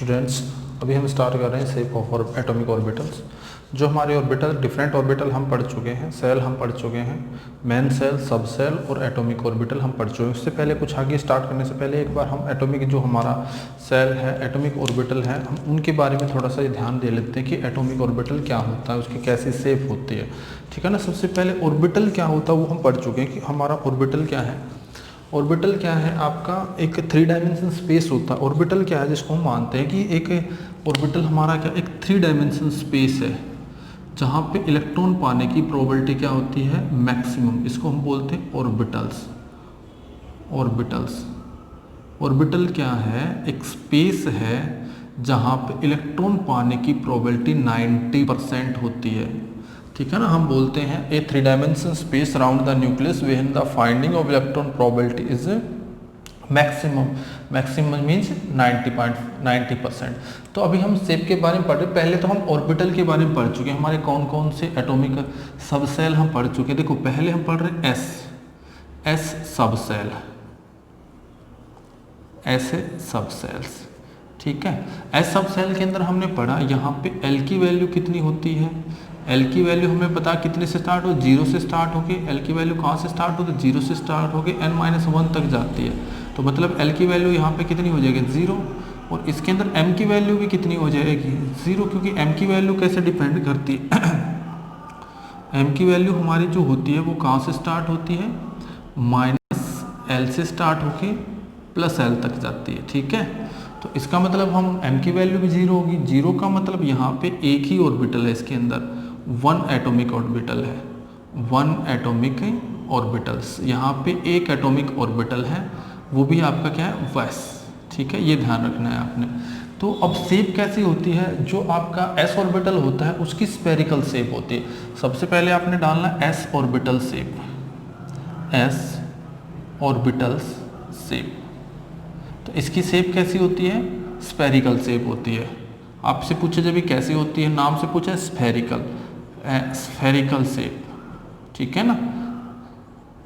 Students, अभी हम start कर रहे हैं शेप ऑफ एटॉमिक ऑर्बिटल्स। जो हमारे ऑर्बिटल डिफरेंट ऑर्बिटल हम पढ़ चुके हैं, सेल हम पढ़ चुके हैं, मेन सेल, सब सेल और एटॉमिक ऑर्बिटल हम पढ़ चुके हैं। उससे पहले कुछ आगे स्टार्ट करने से पहले एक बार हम एटॉमिक जो हमारा सेल है, एटॉमिक ऑर्बिटल है, हम उनके बारे में थोड़ा सा ध्यान दे लेते हैं कि एटॉमिक ऑर्बिटल क्या होता है, उसकी कैसी शेप होती है। ठीक है ना। सबसे पहले ऑर्बिटल क्या होता है वो हम पढ़ चुके हैं कि हमारा ऑर्बिटल क्या है। ऑर्बिटल क्या है, आपका एक 3 डायमेंशन स्पेस होता है। ऑर्बिटल क्या है, जिसको हम मानते हैं कि एक ऑर्बिटल हमारा क्या एक 3 डायमेंशन स्पेस है जहाँ पे इलेक्ट्रॉन पाने की प्रोबेबिलिटी क्या होती है, मैक्सिमम। इसको हम बोलते हैं ऑर्बिटल्स। ऑर्बिटल्स ऑर्बिटल क्या है, एक स्पेस है जहाँ पे इलेक्ट्रॉन पाने की प्रोबेबिलिटी 90% होती है। ठीक है ना। हम बोलते हैं ए 3 dimension space around the nucleus when the finding of electron probability is maximum. Maximum means 90%। तो अभी हम शेप के बारे में पढ़ रहे हैं। पहले तो हम ऑर्बिटल के बारे में पढ़ चुके हैं, हमारे कौन कौन से एटॉमिक सब सेल हम पढ़ चुके हैं। देखो पहले हम पढ़ रहे हैं एस सब सेल, ऐसे सब सेल्स। ठीक है। एस सब सेल के अंदर हमने पढ़ा यहाँ पे एल की वैल्यू कितनी होती है। एल की वैल्यू हमें पता कितने से स्टार्ट हो, 0 से स्टार्ट होके एल की वैल्यू कहाँ से स्टार्ट होती है, 0 से स्टार्ट होके n-1 तक जाती है। तो मतलब एल की वैल्यू यहाँ पे कितनी हो जाएगी, 0। और इसके अंदर m की वैल्यू भी कितनी हो जाएगी, 0, क्योंकि m की वैल्यू कैसे डिपेंड करती है m की वैल्यू हमारी जो होती है वो कहाँ से स्टार्ट होती है, -l से स्टार्ट होके +l तक जाती है। ठीक है। तो इसका मतलब हम m की वैल्यू भी 0 होगी। 0 का मतलब यहाँ पे एक ही ऑर्बिटल है, इसके अंदर 1 एटॉमिक ऑर्बिटल है। 1 एटॉमिक ऑर्बिटल्स, यहाँ पे एक एटॉमिक ऑर्बिटल है, वो भी आपका क्या है, वैस। ठीक है, ये ध्यान रखना है आपने। तो अब शेप कैसी होती है, जो आपका s ऑर्बिटल होता है उसकी स्फेरिकल शेप होती है। सबसे पहले आपने डालना s orbital shape, s orbitals shape. तो इसकी शेप कैसी होती है, स्फेरिकल शेप होती है। आपसे पूछे जब कैसी होती है, नाम से पूछा स्फेरिकल, स्फेरिकल शेप। ठीक है ना,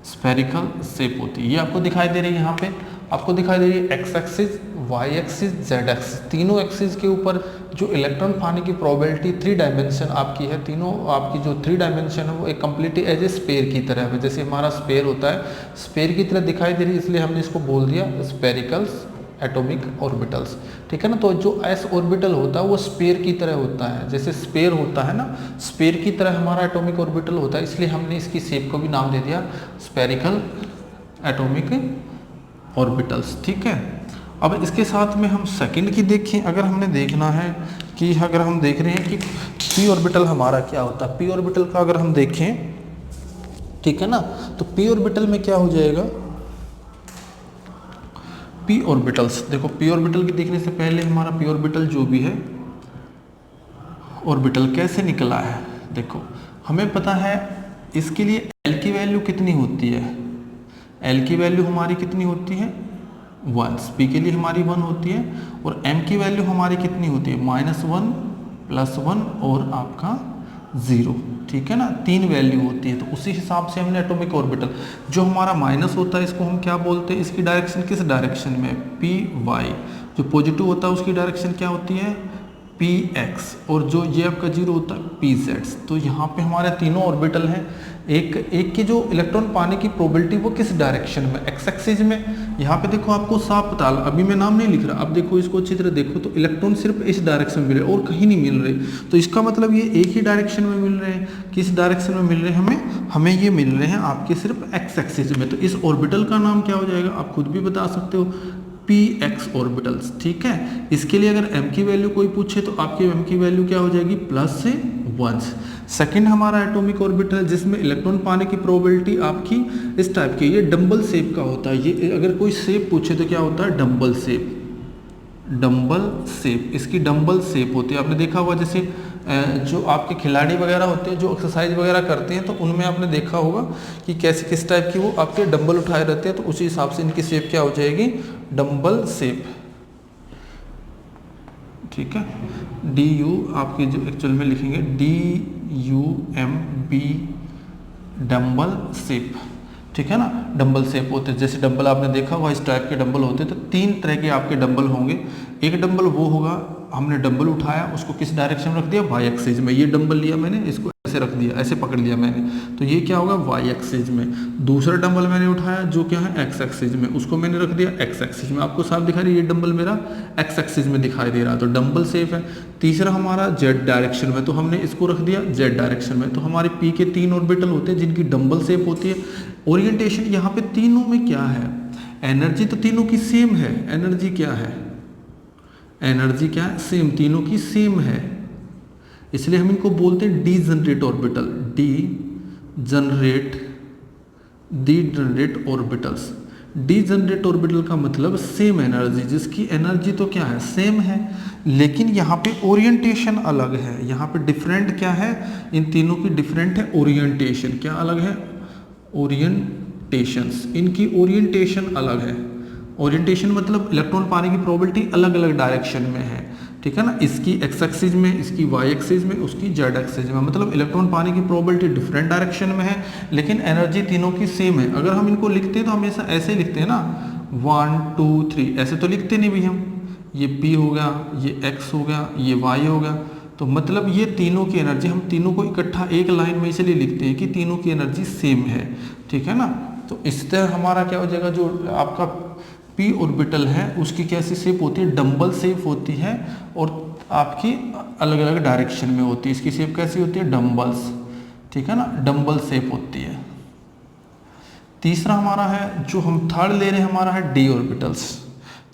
स्फेरिकल शेप होती है। ये आपको दिखाई दे रही है, यहाँ पे आपको दिखाई दे रही है X axis, Y axis, Z axis. तीनों एक्सिस के ऊपर जो इलेक्ट्रॉन पाने की प्रोबेबिलिटी 3 डायमेंशन आपकी है। तीनों आपकी जो 3 डायमेंशन है वो एक कम्प्लीटली एज ए स्पेयर की तरह है। जैसे हमारा स्पेयर होता है, स्पेयर की तरह दिखाई दे रही है, इसलिए हमने इसको बोल दिया स्पेरिकल्स एटॉमिक ऑर्बिटल्स। ठीक है ना। तो जो एस ऑर्बिटल होता है वो स्पेयर की तरह होता है, जैसे स्पेयर होता है ना, स्पेयर की तरह हमारा एटॉमिक ऑर्बिटल होता है, इसलिए हमने इसकी शेप को भी नाम दे दिया स्पेरिकल एटॉमिक ऑर्बिटल्स। ठीक है। अब इसके साथ में हम सेकंड की देखें, अगर हमने देखना है कि अगर हम देख रहे हैं कि पी ऑर्बिटल हमारा क्या होता है, पी ऑर्बिटल का अगर हम देखें, ठीक है ना, तो पी ऑर्बिटल में क्या हो जाएगा, पी ऑर्बिटल्स। देखो पी ऑर्बिटल की देखने से पहले हमारा पी ऑर्बिटल जो भी है, ऑर्बिटल कैसे निकला है, देखो हमें पता है इसके लिए एल की वैल्यू कितनी होती है, एल की वैल्यू हमारी कितनी होती है 1, पी के लिए हमारी 1 होती है, और एम की वैल्यू हमारी कितनी होती है -1 +1 और आपका 0। ठीक है ना, 3 वैल्यू होती है। तो उसी हिसाब से हमने एटॉमिक ऑर्बिटल, जो हमारा माइनस होता है इसको हम क्या बोलते हैं, इसकी डायरेक्शन किस डायरेक्शन में, पी वाई। जो पॉजिटिव होता है उसकी डायरेक्शन क्या होती है, पी एक्स, और जो ये आपका 0 होता है पी जेड। तो यहाँ पे हमारे तीनों ऑर्बिटल हैं। एक की जो इलेक्ट्रॉन पाने की प्रोबेबिलिटी वो किस डायरेक्शन में, एक्स एक्सिस में। यहाँ पे देखो आपको साफ पता, अभी मैं नाम नहीं लिख रहा, अब देखो इसको अच्छी तरह देखो तो इलेक्ट्रॉन सिर्फ इस डायरेक्शन में मिल रहे और कहीं नहीं मिल रहे। तो इसका मतलब ये एक ही डायरेक्शन में मिल रहे हैं। किस डायरेक्शन में मिल रहे हैं, हमें ये मिल रहे हैं आपके सिर्फ एक्स एक्सिस में। तो इस ऑर्बिटल का नाम क्या हो जाएगा, आप खुद भी बता सकते हो, पी एक्स ऑर्बिटल्स। ठीक है। इसके लिए अगर m की वैल्यू कोई पूछे तो आपकी m की वैल्यू क्या हो जाएगी, +1। सेकंड हमारा एटॉमिक ऑर्बिटल जिसमें इलेक्ट्रॉन पाने की प्रोबेबिलिटी आपकी इस टाइप की, ये डंबल शेप का होता है। ये अगर कोई शेप पूछे तो क्या होता है, डंबल शेप। डंबल शेप, इसकी डंबल शेप होती है। आपने देखा होगा जैसे जो आपके खिलाड़ी वगैरह होते हैं जो एक्सरसाइज वगैरह करते हैं, तो उनमें आपने देखा होगा कि कैसे किस टाइप की वो आपके डंबल उठाए रहते हैं। तो उसी हिसाब से इनकी शेप क्या हो जाएगी, डंबल शेप। ठीक है। DU आपके जो एक्चुअल में लिखेंगे DUMB, डंबल शेप। ठीक है ना, डंबल शेप होते हैं। जैसे डंबल आपने देखा हुआ इस टाइप के डंबल होते हैं, तो 3 तरह के आपके डंबल होंगे। एक डंबल वो होगा, हमने डंबल उठाया उसको किस डायरेक्शन में रख दिया, वाई एक्सिस में। ये डंबल लिया मैंने, इसको ऐसे रख दिया, ऐसे पकड़ लिया मैंने, तो ये क्या होगा, वाई एक्सिस में। दूसरा डंबल मैंने उठाया जो क्या है, एक्स एक्सिस में, उसको मैंने रख दिया एक्स एक्सिस में। आपको साफ दिखा रही है, ये डंबल मेरा एक्स एक्सिस में दिखाई दे रहा है, तो डंबल सेफ है। तीसरा हमारा जेड डायरेक्शन में, तो हमने इसको रख दिया जेड डायरेक्शन में। तो हमारे पी के 3 ऑर्बिटल होते हैं जिनकी डंबल शेप होती है। ओरिएंटेशन यहाँ पे तीनों में क्या है, एनर्जी तो तीनों की सेम है। एनर्जी क्या है, एनर्जी क्या है, सेम, तीनों की सेम है, इसलिए हम इनको बोलते हैं D generate orbital. D generate orbitals. D generate orbital का मतलब सेम एनर्जी, जिसकी एनर्जी तो क्या है, सेम है, लेकिन यहाँ पे ओरिएंटेशन अलग है। यहाँ पे डिफरेंट क्या है, इन तीनों की डिफरेंट है ओरिएंटेशन। क्या अलग है, ओरिएंटेशंस, इनकी ओरिएंटेशन अलग है। ओरिएंटेशन मतलब इलेक्ट्रॉन पाने की प्रोबेबिलिटी अलग अलग डायरेक्शन में है, ठीक है ना। इसकी एक्स एक्सिस में, इसकी वाई एक्सिस में, उसकी जेड एक्सिस में, मतलब इलेक्ट्रॉन पाने की प्रोबेबिलिटी डिफरेंट डायरेक्शन में है, लेकिन एनर्जी तीनों की सेम है। अगर हम इनको लिखते हैं तो हमेशा ऐसे ही लिखते हैं ना, 1 2 3, ऐसे तो लिखते नहीं भी हम। ये P हो गया, ये X हो गया, ये Y हो गया, तो मतलब ये तीनों की एनर्जी, हम तीनों को इकट्ठा एक लाइन में इसलिए लिखते हैं कि तीनों की एनर्जी सेम है, ठीक है ना। तो इस तरह हमारा क्या हो जाएगा, जो आपका पी ऑर्बिटल है उसकी कैसी शेप होती है, डंबल शेप होती है, और आपकी अलग अलग डायरेक्शन में होती है। इसकी शेप कैसी होती है, डंबल्स, ठीक है ना, डंबल शेप होती है। तीसरा हमारा है, जो हम थर्ड ले रहे हैं, हमारा है डी ऑर्बिटल्स।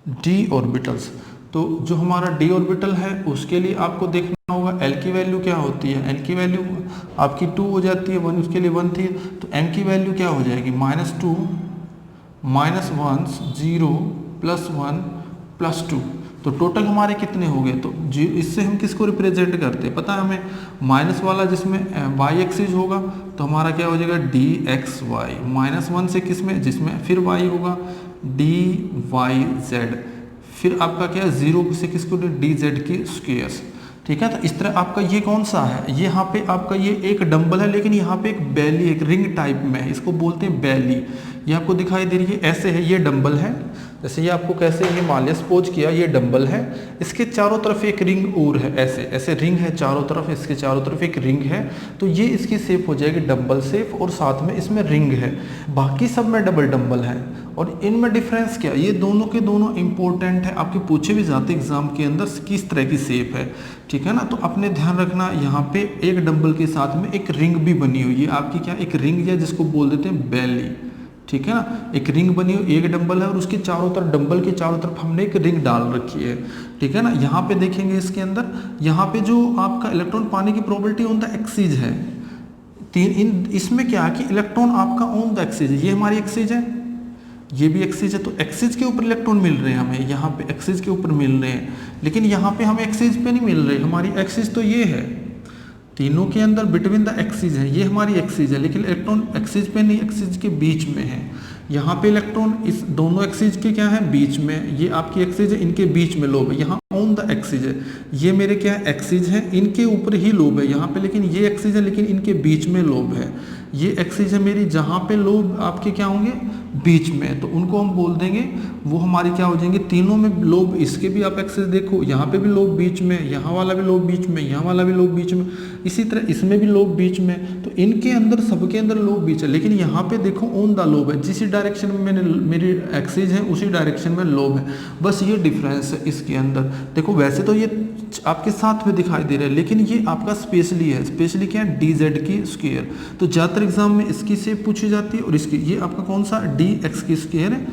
डी ऑर्बिटल्स, तो जो हमारा डी ऑर्बिटल है उसके लिए आपको देखना होगा एल की वैल्यू क्या होती है। एल की वैल्यू आपकी 2 हो जाती है, 1 उसके लिए 1 थी, तो एम की वैल्यू क्या हो जाएगी, -2 -1 0 +1 +2। तो टोटल हमारे कितने हो गए, तो इससे हम किसको रिप्रेजेंट करते हैं पता है हमें, माइनस वाला जिसमें वाई एक्सिस होगा तो हमारा क्या हो जाएगा dxy, -1 से किसमें, जिसमें फिर y होगा dyz, फिर आपका क्या है 0 से किसको dz की स्क्वायर, ठीक है। तो इस तरह आपका ये कौन सा है, ये यहाँ पे आपका ये एक डंबल है, लेकिन यहाँ पे एक बैली, एक रिंग टाइप में है, इसको बोलते हैं बैली। ये आपको दिखाई दे रही है, ऐसे है, ये डंबल है, जैसे ये आपको कैसे ये मान लिया सपोज किया, ये डंबल है, इसके चारों तरफ एक रिंग और है, ऐसे ऐसे रिंग है चारों तरफ, इसके चारों तरफ एक रिंग है, तो ये इसकी शेप हो जाएगी डंबल शेप, और साथ में इसमें रिंग है। बाकी सब में डबल डंबल है, और इनमें डिफरेंस क्या, ये दोनों के दोनों इंपॉर्टेंट है, आपके पूछे भी जाते एग्जाम के अंदर किस तरह की शेप है, ठीक है ना। तो अपने ध्यान रखना, यहाँ पे एक डंबल के साथ में एक रिंग भी बनी हुई है, आपकी क्या एक रिंग है जिसको बोल देते हैं बैली, ठीक है ना। एक रिंग बनी हुई, एक डंबल है, और उसके चारों तरफ, डंबल के चारों तरफ हमने एक रिंग डाल रखी है, ठीक है ना। यहाँ पे देखेंगे इसके अंदर, यहाँ पे जो आपका इलेक्ट्रॉन पाने की प्रोबेबिलिटी ऑन द एक्सिस है, इसमें क्या है कि इलेक्ट्रॉन आपका ऑन द एक्सिस है, ये हमारी एक्सिस है, ये भी एक्सिस है, तो एक्सिस के ऊपर इलेक्ट्रॉन मिल रहे हैं हमें, यहाँ पे एक्सिस के ऊपर मिल रहे हैं, लेकिन यहाँ पे हमें एक्सिस पे नहीं मिल रहे, हमारी एक्सिस तो ये है, तीनों के अंदर बिटवीन द एक्सिस है, ये हमारी एक्सिस है, लेकिन इलेक्ट्रॉन एक्सिस पे नहीं, एक्सिस के बीच में है। यहाँ पे इलेक्ट्रॉन इस दोनों एक्सिस के क्या है, बीच में, ये आपकी एक्सिस है, इनके बीच में लोब है, यहाँ ऑन द एक्सिस है, ये मेरे क्या है एक्सिस है, इनके ऊपर ही लोब है यहाँ पे, लेकिन ये एक्सिस है, लेकिन इनके बीच में लोब है। ये एक्सिस है मेरी, जहाँ पे लोब आपके क्या होंगे, बीच में, तो उनको हम बोल देंगे, वो हमारी क्या हो जाएंगे, तीनों में लोब, इसके भी आप एक्सिस देखो, यहाँ पे भी लोब बीच में, यहाँ वाला भी लोब बीच में, यहाँ वाला भी लोब बीच में, इसी तरह इसमें भी लोब बीच में, तो इनके अंदर सबके अंदर लोब बीच है, लेकिन यहाँ पे देखो ऑन द लोब है, जिस डायरेक्शन में मैंने मेरी एक्सिस है उसी डायरेक्शन में लोब है, बस ये डिफरेंस है इसके अंदर। देखो वैसे तो ये आपके साथ में दिखाई दे रहा है, लेकिन ये आपका स्पेशली है, स्पेशली क्या है dz की स्क्वायर, तो ज़्यादातर एग्जाम में इसकी शेप पूछी जाती है, और इसकी ये आपका कौन सा dx की स्क्वायर है,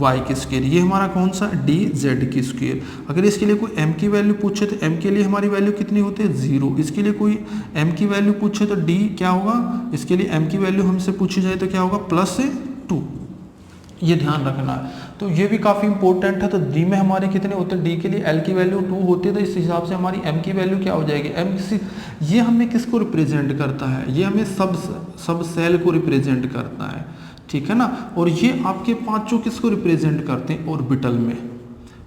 y की स्क्वायर, ये हमारा कौन सा dz की स्क्वायर। अगर इसके लिए कोई m की वैल्यू पूछे तो m के लिए हमारी वैल्यू कितनी होती है 0, इसके लिए कोई m की वैल्यू पूछे तो d क्या होगा, इसके लिए m की वैल्यू हमसे पूछी जाए तो क्या होगा +2, ये ध्यान रखना है। तो ये भी काफ़ी इंपॉर्टेंट है। तो डी में हमारे कितने होते हैं, डी के लिए एल की वैल्यू 2 होती है, तो इस हिसाब से हमारी एम की वैल्यू क्या हो जाएगी, एम ये हमें किसको रिप्रेजेंट करता है, ये हमें सब सेल को रिप्रेजेंट करता है, ठीक है ना। और ये आपके पांचों किसको रिप्रेजेंट करते हैं, ऑर्बिटल में,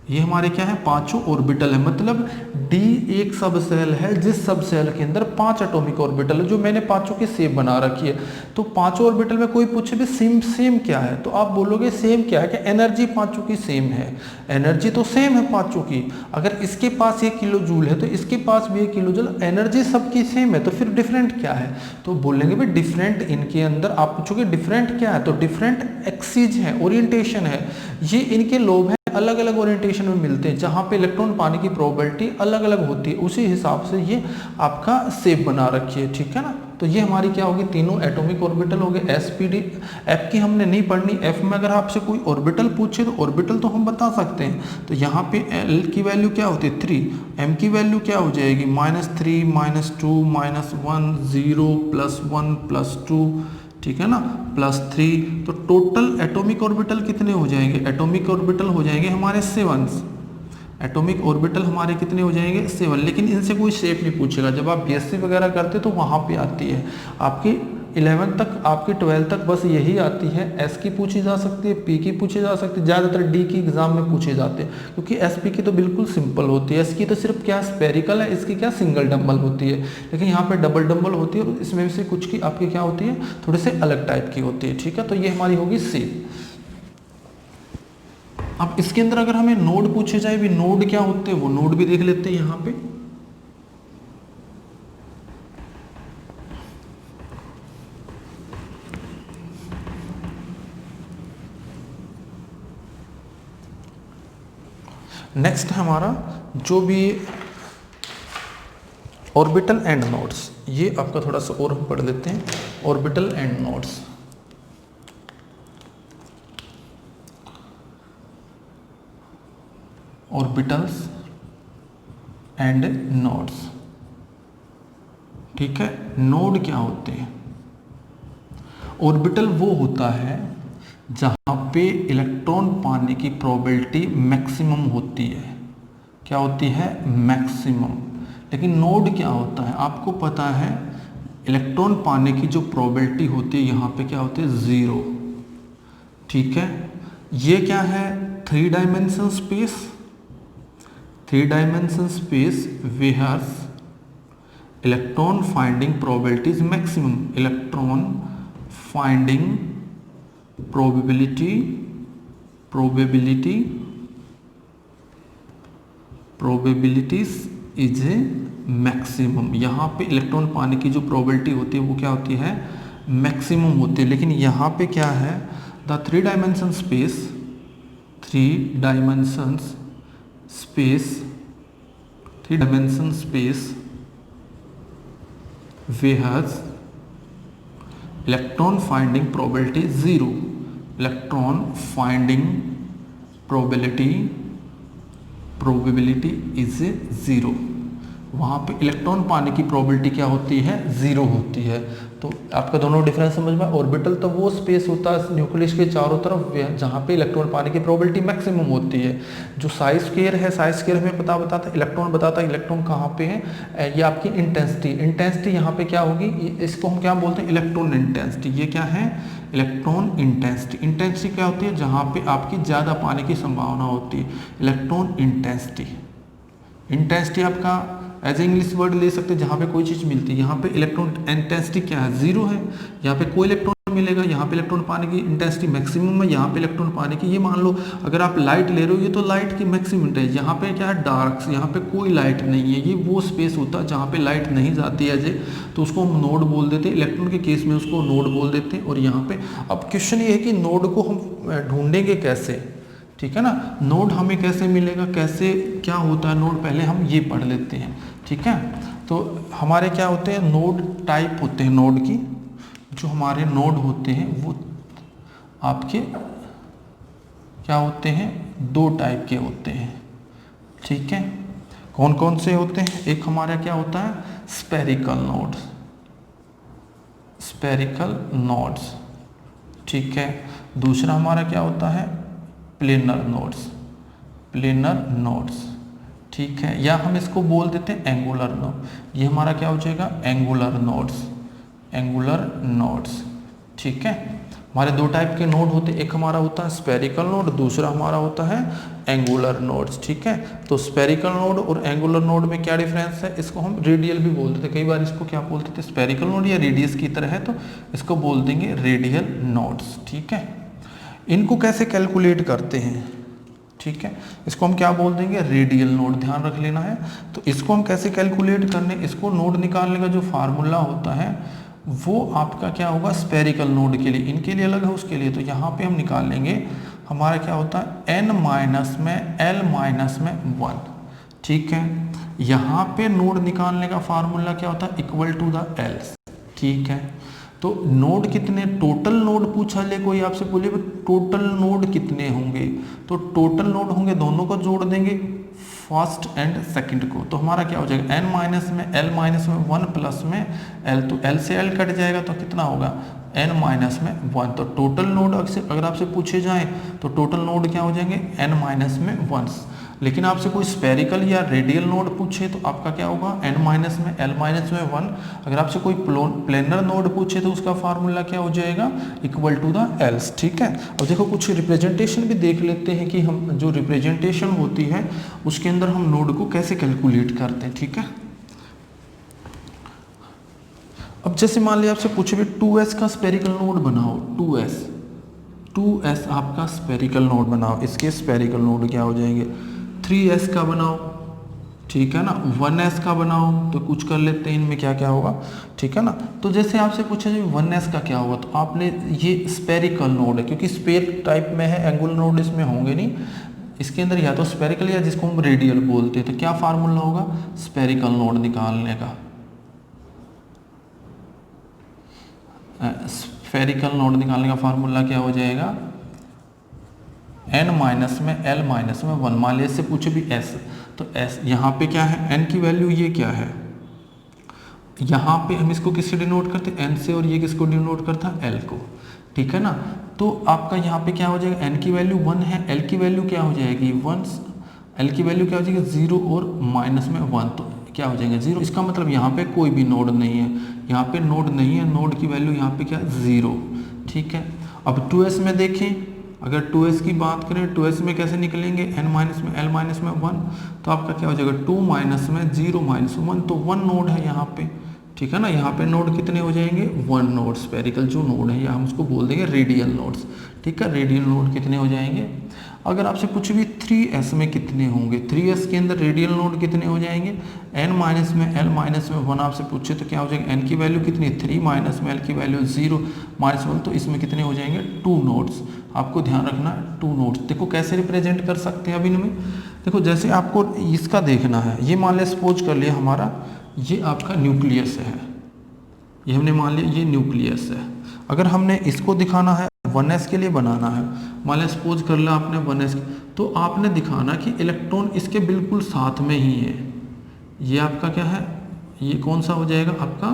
ये हमारे क्या है, पांचों ऑर्बिटल है। मतलब डी एक सब सेल है जिस सब सेल के अंदर 5 एटॉमिक ऑर्बिटल है, जो मैंने पांचों की शेप बना रखी है। तो पांचों ऑर्बिटल में कोई पूछे भी सेम क्या है, तो आप बोलोगे सेम क्या है, कि एनर्जी पांचों की सेम है। एनर्जी तो सेम है पांचों की, अगर इसके पास 1 किलो जूल है तो इसके पास भी 1 किलो जूल, एनर्जी सबकी सेम है, तो फिर डिफरेंट क्या है। तो बोलेंगे भाई डिफरेंट इनके अंदर, आप पूछोगे डिफरेंट क्या है, तो डिफरेंट एक्सीज है, ओरिएंटेशन है। ये इनके लोब है अलग अलग ओरिएंटेशन में मिलते हैं, जहां पे इलेक्ट्रॉन पाने की प्रोबेबिलिटी अलग अलग होती है, उसी हिसाब से ये आपका शेप बना रखी है, ठीक है ना। तो ये हमारी क्या होगी, तीनों एटॉमिक ऑर्बिटल हो गए। एसपीडी, एफ की हमने नहीं पढ़नी। एफ में अगर आपसे कोई ऑर्बिटल पूछे तो ऑर्बिटल तो हम बता सकते हैं। तो यहाँ पे एल की वैल्यू क्या होती है 3, एम की वैल्यू क्या हो जाएगी -3 -2 -1 0 +1 +2, ठीक है ना, +3। तो टोटल एटॉमिक ऑर्बिटल कितने हो जाएंगे, एटॉमिक ऑर्बिटल हो जाएंगे हमारे 7। एटॉमिक ऑर्बिटल हमारे कितने हो जाएंगे 7। लेकिन इनसे कोई शेप नहीं पूछेगा, जब आप बीएससी वगैरह करते तो वहाँ पे आती है आपकी 11 तक, आपकी 12 तक बस यही आती है। एस की पूछी जा सकती है, पी की पूछी जा सकती है, ज़्यादातर डी की एग्जाम में पूछे जाते हैं, क्योंकि एस पी की तो बिल्कुल सिंपल होती है। एस की तो सिर्फ क्या स्पेरिकल है, इसकी क्या सिंगल डंबल होती है, लेकिन यहाँ पे डबल डंबल होती है, और इसमें से कुछ की आपकी क्या होती है, थोड़े से अलग टाइप की होती है, ठीक है। तो ये हमारी होगी सी। अब इसके अंदर अगर हमें नोड पूछे जाए भी, नोड क्या होते हैं वो नोड भी देख लेते हैं यहाँ पे। नेक्स्ट है हमारा जो भी ऑर्बिटल एंड नोड्स, ये आपका थोड़ा सा और हम पढ़ लेते हैं। Orbital end nodes, orbitals end nodes, ठीक है। नोड क्या होते हैं, ऑर्बिटल वो होता है जहां पे इलेक्ट्रॉन पाने की प्रोबेबिलिटी मैक्सिमम होती है। क्या होती है, मैक्सिमम। लेकिन नोड क्या होता है, आपको पता है इलेक्ट्रॉन पाने की जो प्रोबेबिलिटी होती है यहाँ पे क्या होती है 0, ठीक है। ये क्या है, 3 dimension space, 3 dimension space where electron finding probability is maximum. Electron finding probability probabilities is maximum. यहाँ पे इलेक्ट्रॉन पाने की जो प्रोबेबिलिटी होती है वो क्या होती है, मैक्सिमम होती है। लेकिन यहाँ पे क्या है, the 3 dimension space, 3 dimension space where electron finding probability 0, electron finding probability is 0। वहाँ पे इलेक्ट्रॉन पाने की प्रोबेबिलिटी क्या होती है, 0 होती है। तो आपका दोनों डिफरेंस समझ में। ऑर्बिटल तो वो स्पेस होता है न्यूक्लियस के चारों तरफ जहाँ पे इलेक्ट्रॉन पाने की प्रोबेबिलिटी मैक्सिमम होती है। जो साइज स्क्वायर है, साइज स्क्वायर हमें बताता है इलेक्ट्रॉन, बताता है इलेक्ट्रॉन कहाँ पे है। ये आपकी इंटेंसिटी यहाँ पे क्या होगी, इसको हम क्या बोलते हैं, इलेक्ट्रॉन इंटेंसिटी। ये क्या है, इलेक्ट्रॉन इंटेंसिटी। इंटेंसिटी क्या होती है, जहाँ पे आपकी ज़्यादा पाने की संभावना होती है, इलेक्ट्रॉन इंटेंसिटी। इंटेंसिटी आपका एज ए इंग्लिश वर्ड ले सकते हैं, जहाँ पे कोई चीज़ मिलती है। यहाँ पे इलेक्ट्रॉन इंटेंसिटी क्या है, 0 है। यहाँ पे कोई इलेक्ट्रॉन मिलेगा, यहाँ पे इलेक्ट्रॉन पाने की इंटेंसिटी मैक्सिमम है, यहाँ पे इलेक्ट्रॉन पाने की, ये मान लो अगर आप लाइट ले रहे हो, ये तो लाइट की मैक्सिमम है। यहाँ पे क्या है, डार्क, यहाँ पे कोई लाइट नहीं है। ये वो स्पेस होता है जहाँ पे लाइट नहीं जाती है एज, तो उसको हम नोड बोल देते हैं। इलेक्ट्रॉन के केस में उसको नोड बोल देते हैं। और यहाँ पे अब क्वेश्चन ये है कि नोड को हम ढूंढेंगे कैसे, ठीक है ना। नोड हमें कैसे मिलेगा, कैसे क्या होता है नोड, पहले हम ये पढ़ लेते हैं, ठीक है। तो हमारे क्या होते हैं, नोड टाइप होते हैं नोड की। जो हमारे नोड होते हैं वो आपके क्या होते हैं, 2 टाइप के होते हैं, ठीक है। कौन कौन से होते हैं, एक हमारा क्या होता है, स्पेरिकल नोड्स, ठीक है। दूसरा हमारा क्या होता है, प्लेनर नोड्स, ठीक है। या हम इसको बोल देते हैं एंगुलर नोड। ये हमारा क्या हो जाएगा, एंगुलर नोड्स, ठीक है। हमारे दो टाइप के नोड होते हैं, एक हमारा होता है स्पेरिकल नोड, दूसरा हमारा होता है एंगुलर नोड्स, ठीक है। तो स्पेरिकल नोड और एंगुलर नोड में क्या डिफरेंस है, इसको हम रेडियल भी बोलते थे, कई बार इसको क्या बोलते थे, स्पेरिकल नोड या रेडियस की तरह है तो इसको बोल देंगे रेडियल नोड्स, ठीक है। इनको कैसे कैलकुलेट करते हैं, ठीक है, इसको हम क्या बोल देंगे, रेडियल नोड, ध्यान रख लेना है। तो इसको हम कैसे कैलकुलेट करने, इसको नोड निकालने का जो फार्मूला होता है वो आपका क्या होगा, स्पेरिकल नोड के लिए, इनके लिए अलग है उसके लिए। तो यहाँ पे हम निकाल लेंगे, हमारा क्या होता है n माइनस में l माइनस में 1, ठीक है। यहाँ पे नोड निकालने का फार्मूला क्या होता है, इक्वल टू द l, ठीक है। तो नोड कितने, टोटल नोड पूछा ले कोई आपसे, बोले टोटल नोड कितने होंगे, तो टोटल नोड होंगे, दोनों को जोड़ देंगे फर्स्ट एंड सेकंड को, तो हमारा क्या हो जाएगा n माइनस में l माइनस में 1 प्लस में l, तो l से l कट जाएगा तो कितना होगा n माइनस में 1। तो टोटल नोड अगर आपसे पूछे जाए तो टोटल नोड क्या हो जाएंगे n माइनस में 1। लेकिन आपसे कोई स्पेरिकल या रेडियल नोड पूछे तो आपका क्या होगा n माइनस में l माइनस में 1। अगर आपसे कोई प्लेनर नोड पूछे तो उसका फार्मूला क्या हो जाएगा, इक्वल टू द एल्स, ठीक है। अब देखो कुछ रिप्रेजेंटेशन भी देख लेते हैं कि हम जो रिप्रेजेंटेशन होती है उसके अंदर हम नोड को कैसे कैलकुलेट करते हैं, ठीक है। अब जैसे मान लिया आपसे पूछे भी 2s का स्पेरिकल नोड बनाओ, 2s आपका स्पेरिकल नोड बनाओ, इसके स्पेरिकल नोड क्या हो जाएंगे, 3s का बनाओ, ठीक है ना, 1s का बनाओ, तो कुछ कर लेते हैं इनमें क्या क्या होगा, ठीक है ना। तो जैसे आपसे पूछा जाए 1s का क्या होगा, तो आपने ये स्पेरिकल नोड है क्योंकि स्पेयर टाइप में है, एंगुलर नोड इसमें होंगे नहीं, इसके अंदर या तो स्पेरिकल या जिसको हम रेडियल बोलते हैं। तो क्या फार्मूला होगा स्पेरिकल नोड निकालने का, स्फेरिकल नोड निकालने का फार्मूला क्या हो जाएगा, n माइनस में l माइनस में 1। मान लिया इससे पूछे भी s, तो s यहाँ पे क्या है, n की वैल्यू ये क्या है, यहाँ पे हम इसको किससे डिनोट करते हैं, n से, और ये किसको डिनोट करता है, l को, ठीक है ना। तो आपका यहाँ पे क्या हो जाएगा, n की वैल्यू 1 है, l की वैल्यू क्या हो जाएगी 1, l की वैल्यू क्या हो जाएगी 0 और माइनस में 1, तो क्या हो जाएगा 0। इसका मतलब यहाँ पे कोई भी नोड नहीं है, यहाँ पे नोड नहीं है, नोड की वैल्यू यहाँ पे क्या 0, ठीक है। अब 2s में देखें, अगर 2s की बात करें, 2s में कैसे निकलेंगे, n माइनस में l माइनस में 1, तो आपका क्या हो जाएगा 2 माइनस में 0 माइनस 1, तो 1 नोड है यहाँ पे, ठीक है ना। यहाँ पे नोड कितने हो जाएंगे 1 नोड, स्पेरिकल जो नोड है या हम उसको बोल देंगे रेडियल नोड्स, ठीक है। रेडियल नोड कितने हो जाएंगे, अगर आपसे कुछ भी 3s में कितने होंगे, 3s के अंदर रेडियल नोड कितने हो जाएंगे, n माइनस में l माइनस में 1 आपसे पूछे तो क्या हो जाएगा, n की वैल्यू कितनी 3 माइनस में l की वैल्यू 0 माइनस 1, तो इसमें कितने हो जाएंगे 2 नोड्स। आपको ध्यान रखना 2 नोड्स। देखो कैसे रिप्रेजेंट कर सकते हैं अब इनमें, देखो जैसे आपको इसका देखना है, ये मान लिया सपोज कर लिया हमारा ये आपका न्यूक्लियस है, ये हमने मान लिया ये न्यूक्लियस है। अगर हमने इसको दिखाना है 1s के लिए बनाना है, मान लिया सपोज कर लिया आपने 1s, तो आपने दिखाना कि इलेक्ट्रॉन इसके बिल्कुल साथ में ही है, ये आपका क्या है, ये कौन सा हो जाएगा आपका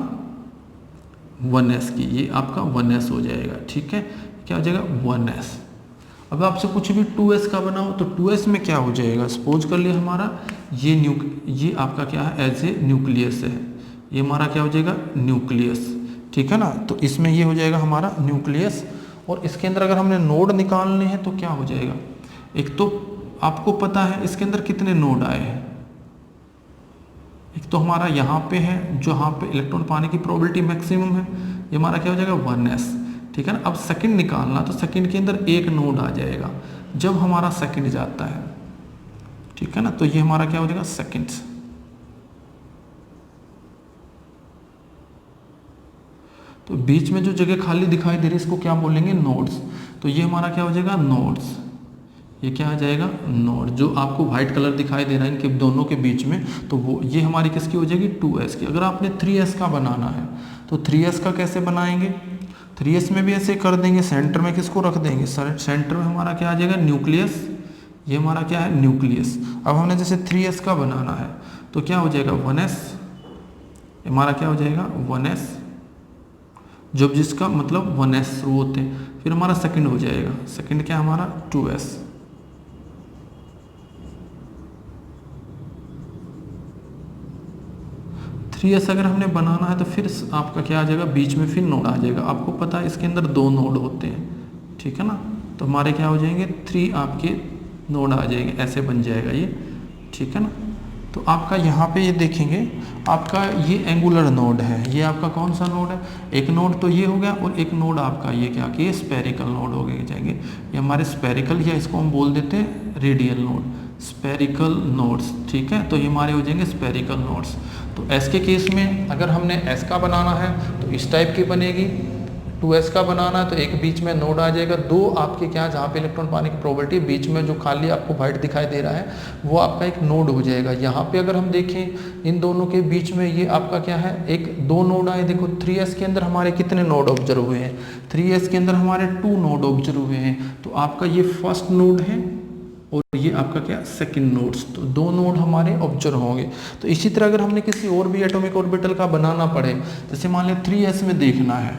1s की, ये आपका 1s हो जाएगा, ठीक है, क्या हो जाएगा 1s। अब आपसे कुछ भी 2s का बनाओ, तो 2s में क्या हो जाएगा, सपोज कर लिया हमारा ये आपका क्या है एज ए न्यूक्लियस है, ये हमारा क्या हो जाएगा न्यूक्लियस, ठीक है ना। तो इसमें ये हो जाएगा हमारा न्यूक्लियस, और इसके अंदर अगर हमने नोड निकालने हैं तो क्या हो जाएगा, एक तो आपको पता है इसके अंदर कितने नोड आए हैं, एक तो हमारा यहाँ पे है जहाँ पे इलेक्ट्रॉन पाने की प्रोबेबिलिटी मैक्सिमम है, ये हमारा क्या हो जाएगा 1s, ठीक है ना। अब सेकंड निकालना, तो सेकंड के अंदर एक नोड आ जाएगा जब हमारा सेकंड जाता है, ठीक है ना, तो ये हमारा क्या हो जाएगा सेकंड। तो बीच में जो जगह खाली दिखाई दे रही है इसको क्या बोलेंगे नोड्स, तो ये हमारा क्या हो जाएगा नोड्स, ये क्या आ जाएगा नोड। जो आपको व्हाइट कलर दिखाई दे रहा है इनके दोनों के बीच में, तो वो ये हमारी किसकी हो जाएगी 2s की। अगर आपने 3s का बनाना है तो 3s का कैसे बनाएंगे, 3s में भी ऐसे कर देंगे, सेंटर में किसको रख देंगे, सेंटर में हमारा क्या आ जाएगा न्यूक्लियस, ये हमारा क्या है न्यूक्लियस। अब हमने जैसे 3s का बनाना है तो क्या हो जाएगा 1s, हमारा क्या हो जाएगा 1s, जब जिसका मतलब 1s शुरू होते हैं, फिर हमारा सेकंड हो जाएगा, सेकंड क्या हमारा 2s, 3s अगर हमने बनाना है तो फिर आपका क्या आ जाएगा, बीच में फिर नोड आ जाएगा। आपको पता है इसके अंदर 2 नोड होते हैं, ठीक है ना, तो हमारे क्या हो जाएंगे, 3 आपके नोड आ जाएंगे, ऐसे बन जाएगा ये, ठीक है ना। तो आपका यहाँ पे ये देखेंगे, आपका ये एंगुलर नोड है, ये आपका कौन सा नोड है, एक नोड तो ये हो गया और एक नोड आपका ये क्या कि स्पेरिकल नोड हो गए जाएंगे, ये हमारे स्पेरिकल, या इसको हम बोल देते हैं रेडियल नोड, स्पेरिकल नोड्स, ठीक है। तो ये हमारे हो जाएंगे स्पेरिकल नोड्स। तो एस के केस में अगर हमने एस का बनाना है तो इस टाइप की बनेगी, 2s का बनाना है तो एक बीच में नोड आ जाएगा, 2 आपके क्या जहाँ पे इलेक्ट्रॉन पाने की प्रोबेबिलिटी, बीच में जो खाली आपको वाइट दिखाई दे रहा है वो आपका एक नोड हो जाएगा। यहाँ पे अगर हम देखें इन दोनों के बीच में ये आपका क्या है, एक 2 नोड आए। देखो 3s के अंदर हमारे कितने नोड ऑब्जर्व हुए हैं, 3s के अंदर हमारे 2 नोड ऑब्जर्व हुए हैं। तो आपका ये फर्स्ट नोड है और ये आपका क्या सेकंड नोड्स, तो 2 नोड हमारे ऑब्जर्व होंगे। तो इसी तरह अगर हमने किसी और भी एटॉमिक ऑर्बिटल का बनाना पड़े, जैसे मान लिया 3s में देखना है,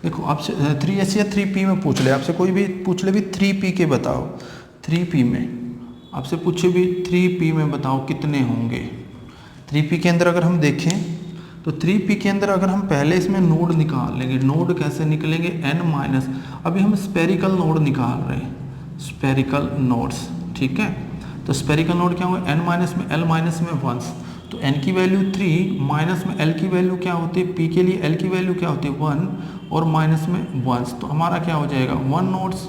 देखो आपसे 3s या 3p में पूछ ले, आपसे कोई भी पूछ ले भी 3p के बताओ, 3p में आपसे पूछे भी 3p में बताओ कितने होंगे। 3p के अंदर अगर हम देखें तो 3p के अंदर अगर हम पहले इसमें नोड निकाल लेंगे, नोड कैसे निकलेंगे, n माइनस, अभी हम स्पेरिकल नोड निकाल रहे हैं, स्पेरिकल नोड्स, ठीक है। तो स्पेरिकल नोड क्या होगा, n माइनस में l माइनस में 1, तो n की वैल्यू 3 माइनस में l की वैल्यू क्या होती है, p के लिए l की वैल्यू क्या होती है 1 और माइनस में 1, तो हमारा क्या हो जाएगा 1 नोड्स।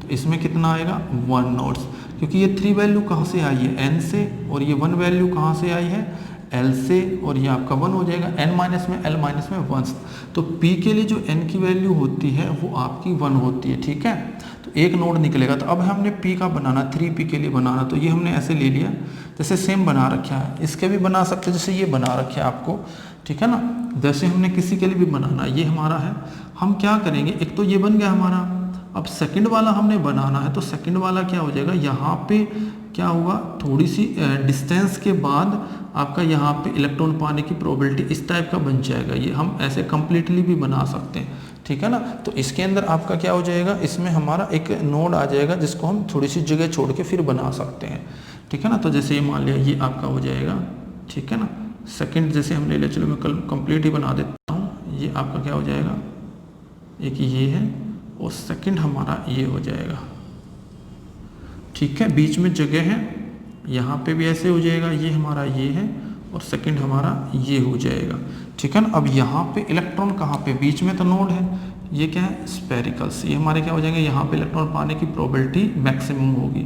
तो इसमें कितना आएगा 1 नोड्स, क्योंकि ये 3 वैल्यू कहाँ से आई है, n से, और ये 1 वैल्यू कहाँ से आई है, l से, और ये आपका 1 हो जाएगा, n माइनस में l माइनस में 1। तो p के लिए जो n की वैल्यू होती है वो आपकी 1 होती है, ठीक है। तो एक नोड निकलेगा। तो अब हमने p का बनाना, 3p के लिए बनाना, तो ये हमने ऐसे ले लिया, जैसे सेम बना रखा है, इसके भी बना सकते जैसे ये बना रखा है आपको, ठीक है ना। जैसे हमने किसी के लिए भी बनाना, ये हमारा है, हम क्या करेंगे, एक तो ये बन गया हमारा, अब सेकंड वाला हमने बनाना है, तो सेकंड वाला क्या हो जाएगा, यहाँ पे क्या होगा, थोड़ी सी डिस्टेंस के बाद आपका यहाँ पे इलेक्ट्रॉन पाने की प्रोबेबिलिटी इस टाइप का बन जाएगा। ये हम ऐसे कंप्लीटली भी बना सकते हैं, ठीक है ना। तो इसके अंदर आपका क्या हो जाएगा, इसमें हमारा एक नोड आ जाएगा जिसको हम थोड़ी सी जगह छोड़ के फिर बना सकते हैं, ठीक है ना। तो जैसे ये मान लिया ये आपका हो जाएगा, ठीक है ना। सेकंड जैसे हम ले लिया, चलो मैं कल कंप्लीट ही बना देता हूँ, ये आपका क्या हो जाएगा, एक ये है और सेकंड हमारा ये हो जाएगा, ठीक है। बीच में जगह है, यहाँ पे भी ऐसे हो जाएगा, ये हमारा ये है और सेकंड हमारा ये हो जाएगा, ठीक है ना। अब यहाँ पे इलेक्ट्रॉन कहाँ पे, बीच में तो नोड है, ये क्या है स्पेरिकल्स, ये हमारे क्या हो जाएंगे, यहाँ पे इलेक्ट्रॉन पाने की प्रोबेबिलिटी मैक्सिमम होगी,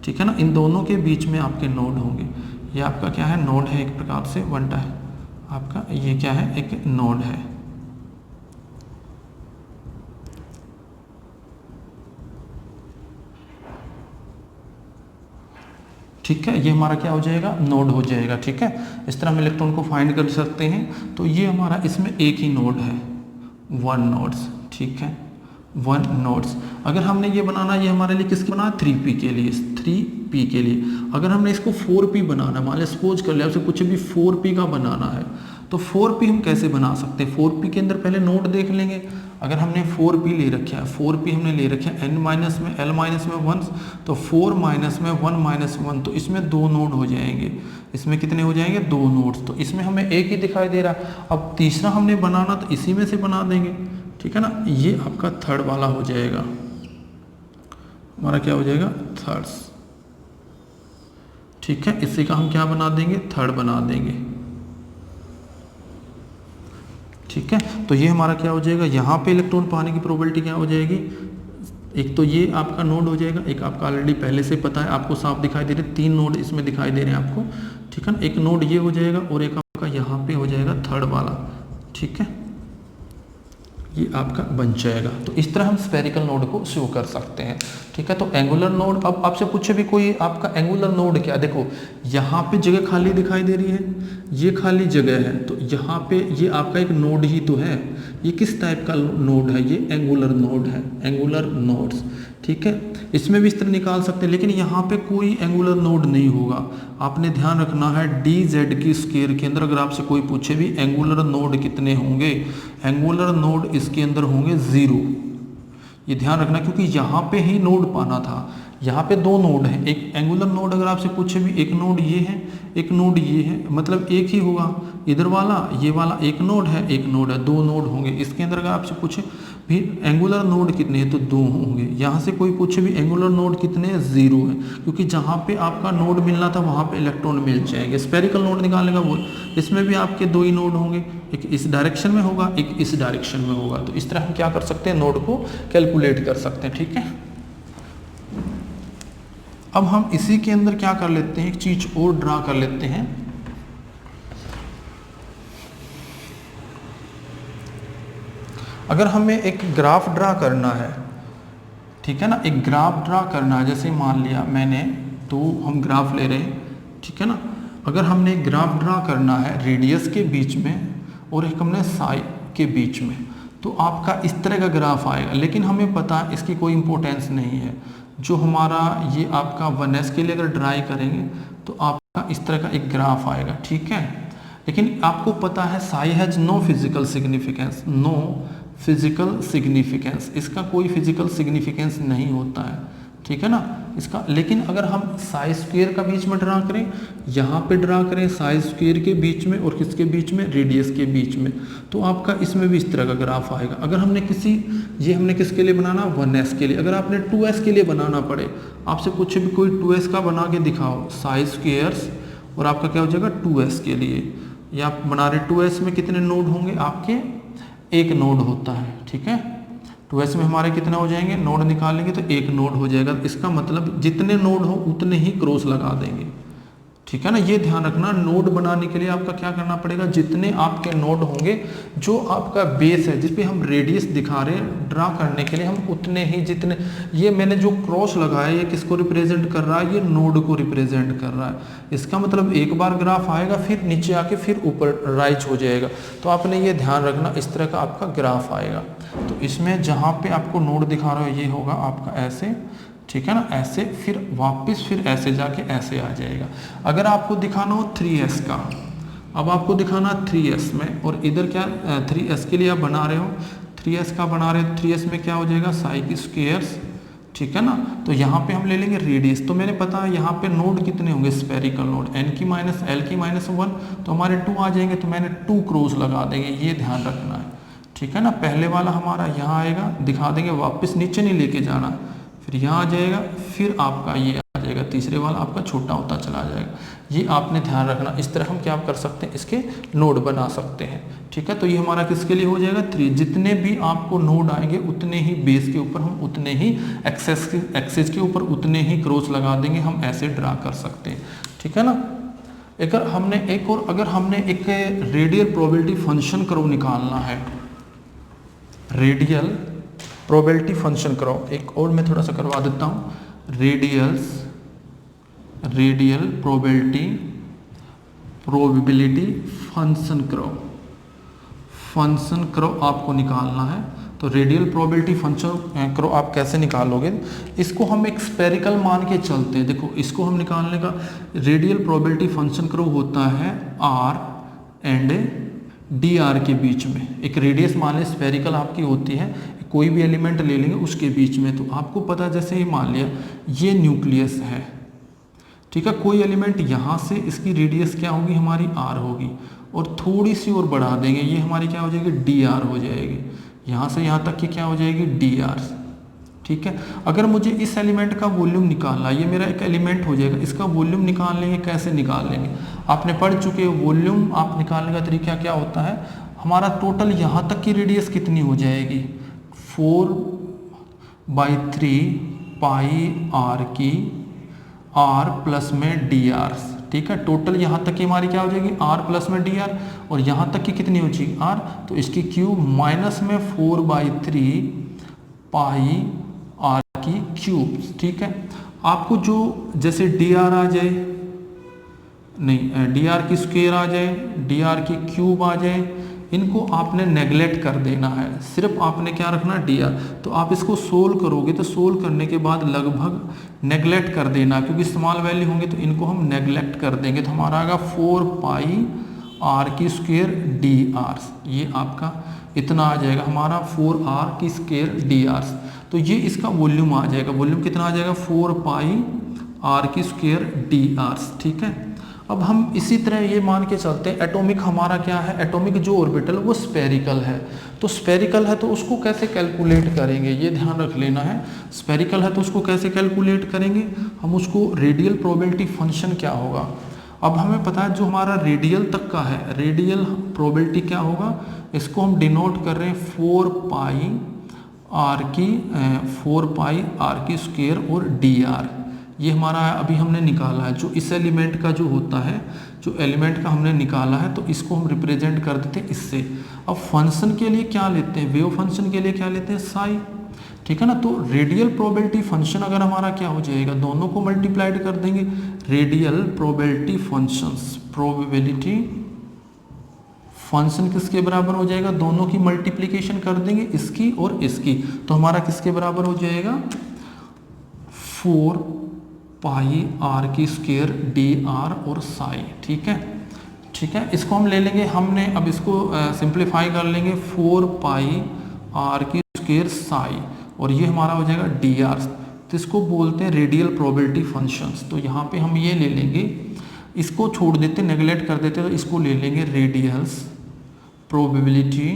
ठीक है ना। इन दोनों के बीच में आपके नोड होंगे, ये आपका क्या है नोड है, एक प्रकार से वन टाइप आपका ये क्या है, एक नोड है, ठीक है। ये हमारा क्या हो जाएगा, नोड हो जाएगा, ठीक है। इस तरह हम इलेक्ट्रॉन को फाइंड कर सकते हैं। तो ये हमारा इसमें एक ही नोड है, 1 नोड्स, ठीक है, 1 नोड्स। अगर हमने ये बनाना, ये हमारे लिए किसके बना, 3p के लिए, 3p के लिए। अगर हमने इसको 4p बनाना, मान लिया सपोज कर लिया, उसे कुछ भी 4p का बनाना है, तो 4p हम कैसे बना सकते हैं, 4p के अंदर पहले नोड देख लेंगे। अगर हमने 4p ले रखा है, 4p हमने ले रखा है n माइनस में l माइनस में 1, तो 4 माइनस में 1 माइनस 1, तो इसमें 2 नोड हो जाएंगे, इसमें कितने हो जाएंगे 2 नोड्स। तो इसमें हमें एक ही दिखाई दे रहा। अब तीसरा हमने बनाना तो इसी में से बना देंगे, ठीक है ना। ये आपका थर्ड वाला हो जाएगा, हमारा क्या हो जाएगा थर्ड्स, ठीक है। इसी का हम क्या बना देंगे, थर्ड बना देंगे, ठीक है। तो ये हमारा क्या हो जाएगा, यहाँ पे इलेक्ट्रॉन पाने की प्रोबेबिलिटी क्या हो जाएगी, एक तो ये आपका नोड हो जाएगा, एक आपका ऑलरेडी पहले से पता है, आपको साफ दिखाई दे रहे, 3 नोड इसमें दिखाई दे रहे हैं आपको, ठीक है ना। एक नोड ये हो जाएगा और एक आपका यहाँ पे हो जाएगा थर्ड वाला, ठीक है, ये आपका बन जाएगा। तो इस तरह हम स्फेरिकल नोड को शो कर सकते हैं, ठीक है। तो एंगुलर नोड, अब आपसे पूछे भी कोई आपका एंगुलर नोड क्या, देखो यहाँ पे जगह खाली दिखाई दे रही है, ये खाली जगह है, तो यहाँ पे ये आपका एक नोड ही तो है। ये किस टाइप का नोड है, ये एंगुलर नोड है, एंगुलर नोड्स, ठीक है। इसमें भी इस तरह निकाल सकते हैं, लेकिन यहाँ पे कोई एंगुलर नोड नहीं होगा। आपने ध्यान रखना है dz की स्क्वायर के अंदर अगर आपसे कोई पूछे भी एंगुलर नोड कितने होंगे, एंगुलर नोड इसके अंदर होंगे 0, ये ध्यान रखना, क्योंकि यहाँ पे ही नोड पाना था। यहाँ पे दो नोड है, एक एंगुलर नोड अगर आपसे पूछे भी, एक नोड ये है, एक नोड ये है, मतलब एक ही होगा। इधर वाला ये वाला एक नोड है, एक नोड है, दो नोड होंगे। इसके अंदर अगर आपसे पूछे भी एंगुलर नोड कितने हैं तो दो होंगे। यहाँ से कोई पूछे भी एंगुलर नोड कितने हैं, 0 है, क्योंकि जहाँ पे आपका नोड मिलना था वहाँ पे इलेक्ट्रॉन मिल जाएंगे। स्फेरिकल नोड निकालने का बोल, इसमें भी आपके दो ही नोड होंगे, एक इस डायरेक्शन में होगा, एक इस डायरेक्शन में होगा। तो इस तरह हम क्या कर सकते हैं, नोड को कैलकुलेट कर सकते हैं। ठीक है, अब हम इसी के अंदर क्या कर लेते हैं, एक चीज और ड्रा कर लेते हैं। अगर हमें एक ग्राफ ड्रा करना है, ठीक है ना, एक ग्राफ ड्रा करना है, जैसे मान लिया मैंने, तो हम ग्राफ ले रहे हैं, ठीक है ना। अगर हमने एक ग्राफ ड्रा करना है रेडियस के बीच में और एक हमने साई के बीच में, तो आपका इस तरह का ग्राफ आएगा। लेकिन हमें पता है इसकी कोई इंपॉर्टेंस नहीं है। जो हमारा ये आपका 1s के लिए अगर ड्राई करेंगे तो आपका इस तरह का एक ग्राफ आएगा, ठीक है। लेकिन आपको पता है psi has no physical significance, no physical significance, इसका कोई फिजिकल सिग्निफिकेंस नहीं होता है, ठीक है ना इसका। लेकिन अगर हम साई स्क्वायर का बीच में ड्रा करें, यहाँ पे ड्रा करें साई स्क्वायर के बीच में और किसके बीच में, रेडियस के बीच में, तो आपका इसमें भी इस तरह का ग्राफ आएगा। अगर हमने ये हमने किसके लिए बनाना, 1s के लिए। अगर आपने 2s के लिए बनाना पड़े, आपसे पूछे भी कोई 2s का बना के दिखाओ, साई स्क्वायर्स, और आपका क्या हो जाएगा 2s के लिए। या आप बना रहे 2s में कितने नोड होंगे आपके, एक नोड होता है, ठीक है। 2s में हमारे कितने हो जाएंगे, नोड निकालेंगे तो एक नोड हो जाएगा। इसका मतलब जितने नोड हो उतने ही क्रॉस लगा देंगे, ठीक है ना। ये ध्यान रखना, नोड बनाने के लिए आपका क्या करना पड़ेगा, जितने आपके नोड होंगे, जो आपका बेस है जिसपे हम रेडियस दिखा रहे हैं ड्रा करने के लिए, हम उतने ही जितने, ये मैंने जो क्रॉस लगाया ये किसको रिप्रेजेंट कर रहा है, ये नोड को रिप्रेजेंट कर रहा है। इसका मतलब एक बार ग्राफ आएगा, फिर नीचे आके फिर ऊपर राइज हो जाएगा। तो आपने ये ध्यान रखना, इस तरह का आपका ग्राफ आएगा। तो इसमें जहाँ पे आपको नोड दिखा रहा है ये होगा आपका ऐसे, ठीक है ना, ऐसे, फिर वापस फिर ऐसे जाके ऐसे आ जाएगा। अगर आपको दिखाना हो 3s का, अब आपको दिखाना 3s में, और इधर क्या 3s के लिए आप बना रहे हो, 3s का बना रहे हो, 3s में क्या हो जाएगा साई की स्क्वायर्स, ठीक है ना। तो यहाँ पे हम ले लेंगे रेडियस। तो मैंने पता है यहाँ पे नोड कितने होंगे, स्फेरिकल नोड, n की माइनस l की माइनस 1, तो हमारे 2 आ जाएंगे, तो मैंने 2 क्रॉस लगा देंगे, ये ध्यान रखना है, ठीक है ना। पहले वाला हमारा यहाँ आएगा, दिखा देंगे, वापस नीचे नहीं लेके जाना, फिर यहाँ आ जाएगा, फिर आपका ये आ जाएगा, तीसरे वाला आपका छोटा होता चला जाएगा। ये आपने ध्यान रखना। इस तरह हम क्या कर सकते हैं, इसके नोड बना सकते हैं, ठीक है। तो ये हमारा किसके लिए हो जाएगा 3। जितने भी आपको नोड आएंगे उतने ही बेस के ऊपर हम उतने ही एक्सेस के ऊपर उतने ही क्रॉस लगा देंगे, हम ऐसे ड्रा कर सकते हैं, ठीक है ना। अगर हमने एक रेडियल प्रोबेबिलिटी फंक्शन कर्व निकालना है, रेडियल प्रोबेबिलिटी फंक्शन कर्व, एक और मैं थोड़ा सा करवा देता हूँ, रेडियल प्रोबेबिलिटी फंक्शन कर्व आपको निकालना है। तो रेडियल प्रोबेबिलिटी फंक्शन कर्व आप कैसे निकालोगे, इसको हम एक स्फेरिकल मान के चलते हैं। देखो इसको हम निकालने का, रेडियल प्रोबेबिलिटी फंक्शन कर्व होता है r एंड dr के बीच में। एक रेडियस मान लें स्फेरिकल आपकी होती है, कोई भी एलिमेंट ले लेंगे उसके बीच में। तो आपको पता, जैसे ही मान लिया ये न्यूक्लियस है, ठीक है, कोई एलिमेंट यहाँ से, इसकी रेडियस क्या होगी हमारी r होगी, और थोड़ी सी और बढ़ा देंगे, ये हमारी क्या हो जाएगी dr हो जाएगी, यहाँ से यहाँ तक की क्या हो जाएगी dr, ठीक है। अगर मुझे इस एलिमेंट का वॉल्यूम निकालना, ये मेरा एक एलिमेंट हो जाएगा, इसका वॉल्यूम निकाल लेंगे, कैसे निकाल लेंगे, आपने पढ़ चुके हो। वॉल्यूम आप निकालने का तरीका क्या होता है, हमारा टोटल यहाँ तक की रेडियस कितनी हो जाएगी, 4/3 पाई r की r प्लस में dr, ठीक है। टोटल यहाँ तक की हमारी क्या हो जाएगी r प्लस में dr, और यहाँ तक की कितनी हो जाएगी r, तो इसकी क्यूब माइनस में 4/3 पाई r की क्यूब, ठीक है। आपको जो जैसे dr आ जाए, नहीं dr की स्क्वायर आ जाए, dr की क्यूब आ जाए, इनको आपने नेगलेक्ट कर देना है, सिर्फ आपने क्या रखना dr। तो आप इसको सोल्व करोगे, तो सोल्व करने के बाद लगभग नेगलेक्ट कर देना, क्योंकि स्मॉल वैल्यू होंगे तो इनको हम नेगलेक्ट कर देंगे। तो हमारा आएगा 4 पाई r की स्क्वायर dr, ये आपका इतना आ जाएगा हमारा 4r की स्क्वायर dr। तो ये इसका वॉल्यूम आ जाएगा। वॉल्यूम कितना आ जाएगा 4 पाई आर की स्क्वायर डी आर। ठीक है, अब हम इसी तरह ये मान के चलते हैं एटॉमिक हमारा क्या है, एटॉमिक जो ऑर्बिटल वो स्फेरिकल है। तो स्फेरिकल है तो उसको कैसे कैलकुलेट करेंगे, ये ध्यान रख लेना है। स्फेरिकल है तो उसको कैसे कैलकुलेट करेंगे हम, उसको रेडियल प्रोबेबिलिटी फंक्शन क्या होगा। अब हमें पता है जो हमारा रेडियल तक का है, रेडियल प्रोबेबिलिटी क्या होगा, इसको हम डिनोट कर रहे हैं 4 पाई आर की स्क्वायर और डी आर। ये हमारा अभी हमने निकाला है, जो इस एलिमेंट का जो होता है, जो एलिमेंट का हमने निकाला है, तो इसको हम रिप्रेजेंट कर देते हैं इससे। अब फंक्शन के लिए क्या लेते हैं, वेव फंक्शन के लिए क्या लेते हैं साई। ठीक है ना, तो रेडियल प्रोबेबिलिटी फंक्शन अगर हमारा क्या हो जाएगा, दोनों को मल्टीप्लाइड कर देंगे। Radial probability functions, probability function किसके बराबर हो जाएगा, दोनों की मल्टीप्लिकेशन कर देंगे, इसकी और इसकी, तो हमारा किसके बराबर हो जाएगा 4 पाई आर की स्क्वायर डी आर और साई। ठीक है, इसको हम ले लेंगे, हमने अब इसको सिंप्लीफाई कर लेंगे 4 पाई आर की स्क्वायर साई, और ये हमारा हो जाएगा डी आर। तो इसको बोलते हैं रेडियल प्रोबेबिलिटी फंक्शंस। तो यहाँ पे हम ये ले लेंगे, इसको छोड़ देते, नेगलेक्ट कर देते, तो इसको ले लेंगे रेडियल्स प्रोबेबिलिटी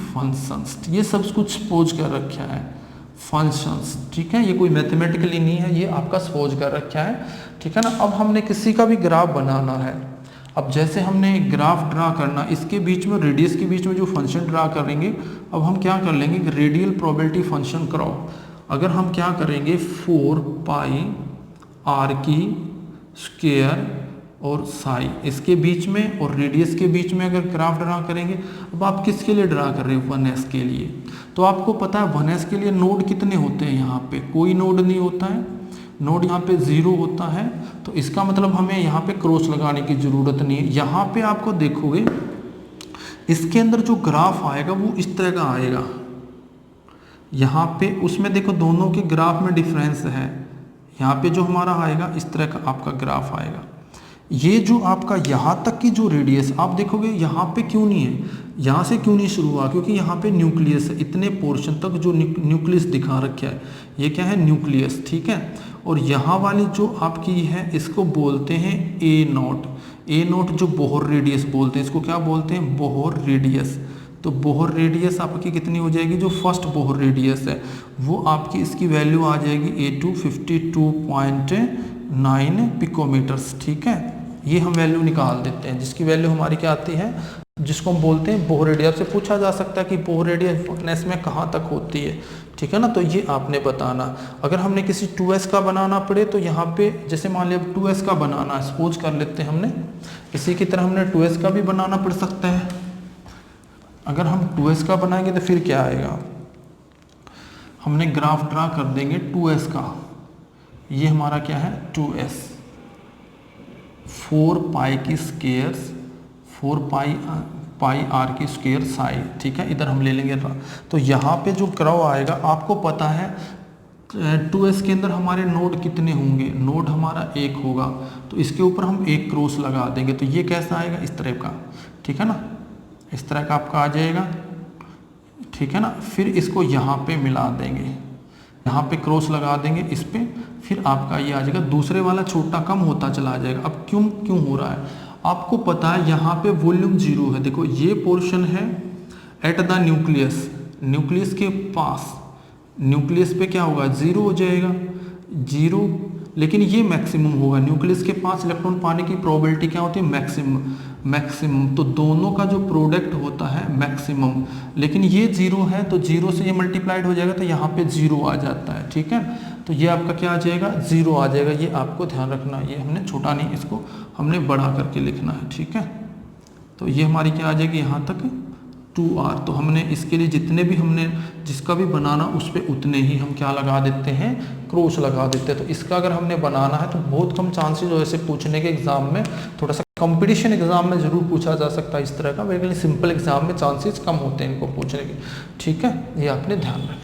फंक्शंस। ये सब कुछ सपोज कर रखा है फंक्शंस। ठीक है, ये कोई मैथमेटिकली नहीं है, ये आपका सपोज कर रखा है। ठीक है ना, अब हमने किसी का भी ग्राफ बनाना है। अब जैसे हमने ग्राफ ड्रा करना, इसके बीच में रेडियस के बीच में जो फंक्शन ड्रा करेंगे, अब हम क्या कर लेंगे रेडियल प्रोबेबिलिटी फंक्शन कराओ। अगर हम क्या करेंगे 4 पाई आर की स्क्वायर और साई, इसके बीच में और रेडियस के बीच में अगर ग्राफ ड्रा करेंगे, अब आप किसके लिए ड्रा कर रहे हो 1s के लिए, तो आपको पता है 1s के लिए नोड कितने होते हैं, यहाँ पे कोई नोड नहीं होता है, नोड यहाँ पे 0 होता है। तो इसका मतलब हमें यहाँ पे क्रॉस लगाने की ज़रूरत नहीं है। यहाँ पे आपको देखोगे इसके अंदर जो ग्राफ आएगा वो इस तरह का आएगा, यहाँ पे उसमें देखो दोनों के ग्राफ में डिफरेंस है। यहाँ पे जो हमारा आएगा इस तरह का आपका ग्राफ आएगा। ये जो आपका यहाँ तक की जो रेडियस आप देखोगे यहाँ पे क्यों नहीं है, यहाँ से क्यों नहीं शुरू हुआ, क्योंकि यहाँ पे न्यूक्लियस है। इतने पोर्शन तक जो न्यूक्लियस दिखा रखा है ये क्या है न्यूक्लियस। ठीक है, और यहाँ वाली जो आपकी है इसको बोलते हैं ए नोट, जो बोहर रेडियस बोलते हैं, इसको क्या बोलते हैं बोहर रेडियस। तो बोहर रेडियस आपकी कितनी हो जाएगी, जो फर्स्ट बोहर रेडियस है वो आपकी इसकी वैल्यू आ जाएगी A2 52.9 पिकोमीटर्स। ठीक है, ये हम वैल्यू निकाल देते हैं, जिसकी वैल्यू हमारी क्या आती है, जिसको हम बोलते हैं बोहर रेडियस। से पूछा जा सकता है कि बोहर रेडियस में कहाँ तक होती है। ठीक है ना, तो ये आपने बताना। अगर हमने किसी 2s का बनाना पड़े तो यहाँ पे जैसे मान लिया 2s का बनाना है, सपोज कर लेते हैं हमने इसी की तरह हमने 2s का भी बनाना पड़ सकता है। अगर हम 2s का बनाएंगे तो फिर क्या आएगा, हमने ग्राफ ड्रा कर देंगे 2s का, ये हमारा क्या है 2s 4 पाई की स्क्वायर 4 पाई आर की स्क्वायर साई। ठीक है, इधर हम ले लेंगे। तो यहाँ पे जो कर्व आएगा आपको पता है 2s के अंदर हमारे नोड कितने होंगे, नोड हमारा 1 होगा, तो इसके ऊपर हम एक क्रॉस लगा देंगे। तो ये कैसा आएगा इस तरह का। ठीक है ना, इस तरह का आपका आ जाएगा। ठीक है ना, फिर इसको यहाँ पे मिला देंगे, यहाँ पे क्रॉस लगा देंगे इस पे, फिर आपका ये आ जाएगा। दूसरे वाला छोटा कम होता चला जाएगा। अब क्यों हो रहा है, आपको पता है यहाँ पे वॉल्यूम 0 है। देखो ये पोर्शन है एट द न्यूक्लियस के पास, न्यूक्लियस पे क्या होगा 0 हो जाएगा 0, लेकिन ये मैक्सिमम होगा। न्यूक्लियस के पास इलेक्ट्रॉन पाने की प्रोबेबिलिटी क्या होती है मैक्सिमम। तो दोनों का जो प्रोडक्ट होता है मैक्सिमम, लेकिन ये 0 है तो 0 से ये मल्टीप्लाइड हो जाएगा तो यहाँ पे 0 आ जाता है। ठीक है, तो ये आपका क्या आ जाएगा 0 आ जाएगा। ये आपको ध्यान रखना, ये हमने छोटा नहीं, इसको हमने बड़ा करके लिखना है। ठीक है, तो ये हमारी क्या आ जाएगी यहाँ तक 2r। तो हमने इसके लिए जितने भी हमने जिसका भी बनाना उस पर उतने ही हम क्या लगा देते हैं क्रॉस लगा देते हैं। तो इसका अगर हमने बनाना है तो बहुत कम चांसेस हो ऐसे पूछने के एग्जाम में, थोड़ा सा कंपटीशन एग्जाम में जरूर पूछा जा सकता है इस तरह का, लेकिन सिंपल एग्जाम में चांसेस कम होते हैं इनको पूछने के। ठीक है, ये आपने ध्यान रखना।